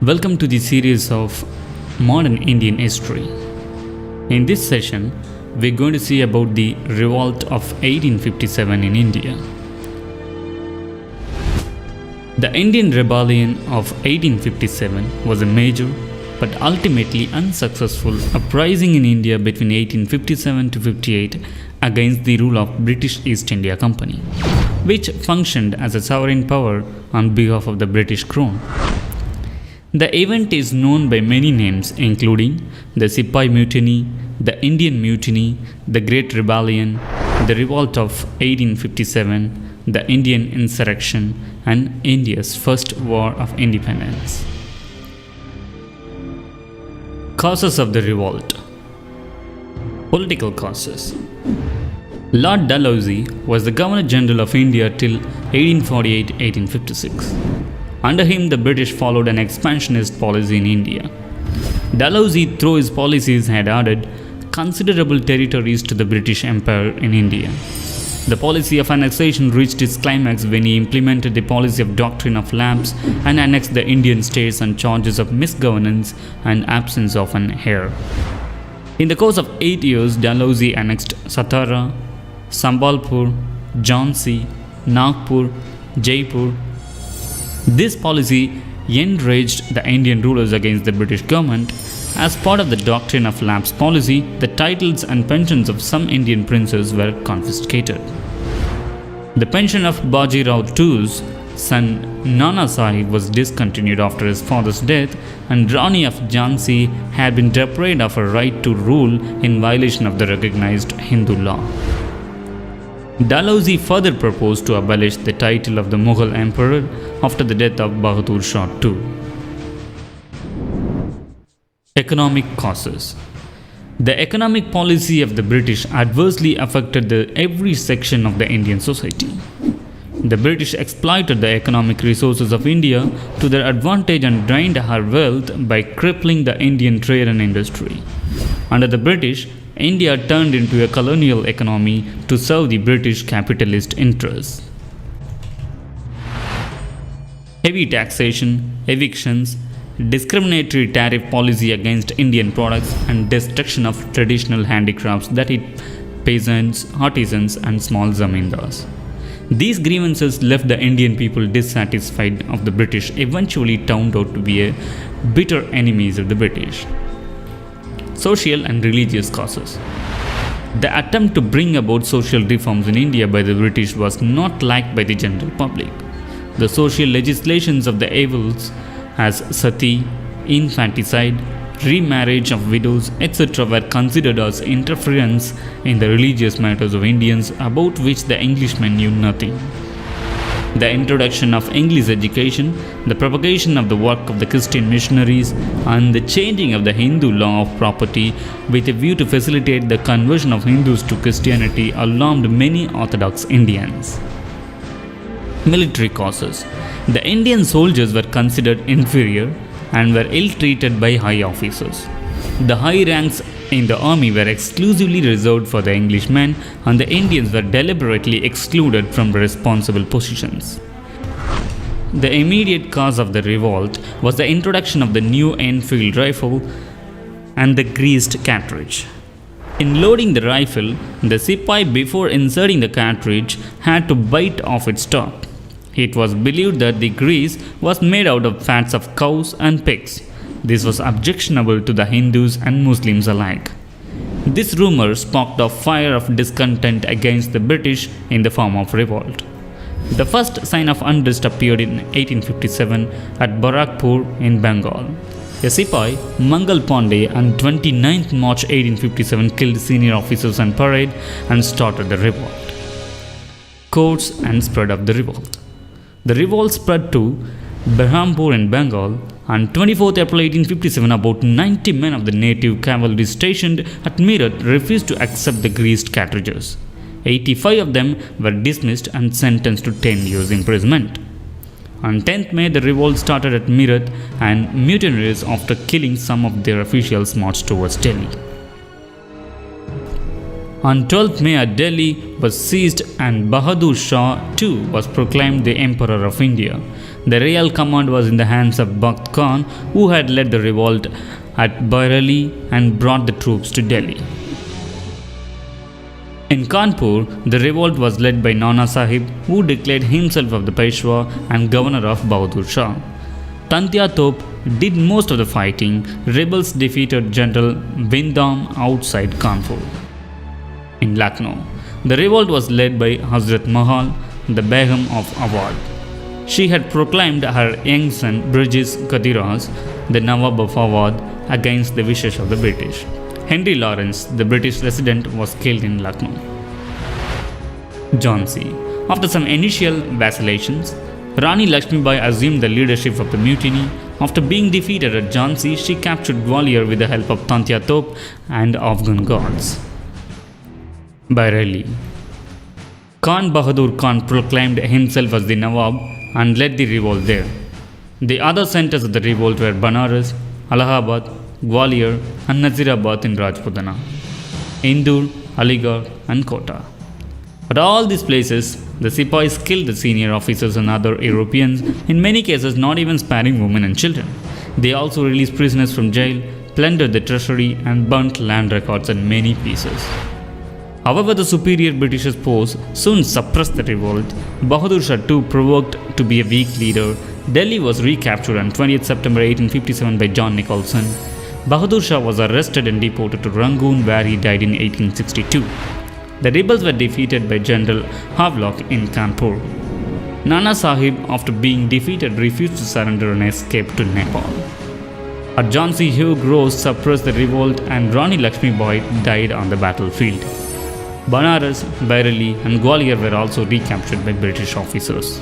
Welcome to the series of Modern Indian History. In this session, we're going to see about the revolt of 1857 in India. The Indian Rebellion of 1857 was a major but ultimately unsuccessful uprising in India between 1857 to 58 against the rule of British East India Company, which functioned as a sovereign power on behalf of the British Crown. The event is known by many names including the Sepoy Mutiny, the Indian Mutiny, the Great Rebellion, the Revolt of 1857, the Indian Insurrection, and India's First War of Independence. Causes of the revolt. Political causes. Lord Dalhousie was the Governor General of India till 1848-1856. Under him, the British followed an expansionist policy in India. Dalhousie, through his policies, had added considerable territories to the British Empire in India. The policy of annexation reached its climax when he implemented the policy of doctrine of lapse and annexed the Indian states on charges of misgovernance and absence of an heir. In the course of 8 years, Dalhousie annexed Satara, Sambalpur, Jhansi, Nagpur, Jaipur. This policy enraged the Indian rulers against the British government. As part of the doctrine of lapse policy, the titles and pensions of some Indian princes were confiscated. The pension of Bajirao II's son Nana Sahib was discontinued after his father's death, and Rani of Jhansi had been deprived of her right to rule in violation of the recognized Hindu law. Dalhousie further proposed to abolish the title of the Mughal emperor after the death of Bahadur Shah II. Economic causes. The economic policy of the British adversely affected every section of the Indian society. The British exploited the economic resources of India to their advantage and drained her wealth by crippling the Indian trade and industry. Under the British, India turned into a colonial economy to serve the British capitalist interests. Heavy taxation, evictions, discriminatory tariff policy against Indian products, and destruction of traditional handicrafts that hit peasants, artisans, and small zamindars. These grievances left the Indian people dissatisfied of the British, eventually turned out to be bitter enemies of the British. Social and religious causes. The attempt to bring about social reforms in India by the British was not liked by the general public. The social legislations of the evils as sati, infanticide, remarriage of widows, etc. were considered as interference in the religious matters of Indians about which the Englishmen knew nothing. The introduction of English education, the propagation of the work of the Christian missionaries, and the changing of the Hindu law of property with a view to facilitate the conversion of Hindus to Christianity alarmed many Orthodox Indians. Military causes. The Indian soldiers were considered inferior and were ill-treated by high officers. The high ranks in the army were exclusively reserved for the Englishmen, and the Indians were deliberately excluded from responsible positions. The immediate cause of the revolt was the introduction of the new Enfield rifle and the greased cartridge. In loading the rifle, the Sepoy, before inserting the cartridge, had to bite off its top. It was believed that the grease was made out of fats of cows and pigs. This was objectionable to the Hindus and Muslims alike. This rumor sparked a fire of discontent against the British in the form of revolt. The first sign of unrest appeared in 1857 at Barakpur in Bengal. A Sepoy, Mangal Pandey, on 29th March 1857 killed senior officers on parade and started the revolt. Course and spread of the revolt. The revolt spread to Berhampur in Bengal. On 24th April 1857, about 90 men of the native cavalry stationed at Meerut refused to accept the greased cartridges. 85 of them were dismissed and sentenced to 10 years imprisonment. On 10th May, the revolt started at Meerut, and mutineers, after killing some of their officials, marched towards Delhi. On 12th May, Delhi was seized and Bahadur Shah II was proclaimed the Emperor of India. The real command was in the hands of Bakht Khan, who had led the revolt at Bareilly and brought the troops to Delhi. In Kanpur, the revolt was led by Nana Sahib, who declared himself of the Peshwa and governor of Bahadur Shah. Tantia Top did most of the fighting. Rebels defeated General Vindham outside Kanpur. In Lucknow, the revolt was led by Hazrat Mahal, the Begum of Awadh. She had proclaimed her young son British Kadiras, the Nawab of Awadh, against the wishes of the British. Henry Lawrence, the British resident, was killed in Lucknow. Jhansi. After some initial vacillations, Rani Lakshmibai assumed the leadership of the mutiny. After being defeated at Jhansi, she captured Gwalior with the help of Tantia Top and Afghan guards. Bareilly. Khan Bahadur Khan proclaimed himself as the Nawab and led the revolt there. The other centers of the revolt were Banaras, Allahabad, Gwalior and Nazirabad in Rajputana, Indur, Aligarh and Kota. At all these places, the Sipais killed the senior officers and other Europeans, in many cases not even sparing women and children. They also released prisoners from jail, plundered the treasury and burnt land records in many pieces. However, the superior British force soon suppressed the revolt. Bahadur Shah too provoked to be a weak leader. Delhi was recaptured on 20th September 1857 by John Nicholson. Bahadur Shah was arrested and deported to Rangoon, where he died in 1862. The rebels were defeated by General Havelock in Kanpur. Nana Sahib, after being defeated, refused to surrender and escaped to Nepal. At Jhansi, Hugh Rose suppressed the revolt and Rani Lakshmibai died on the battlefield. Banaras, Bareilly and Gwalior were also recaptured by British officers.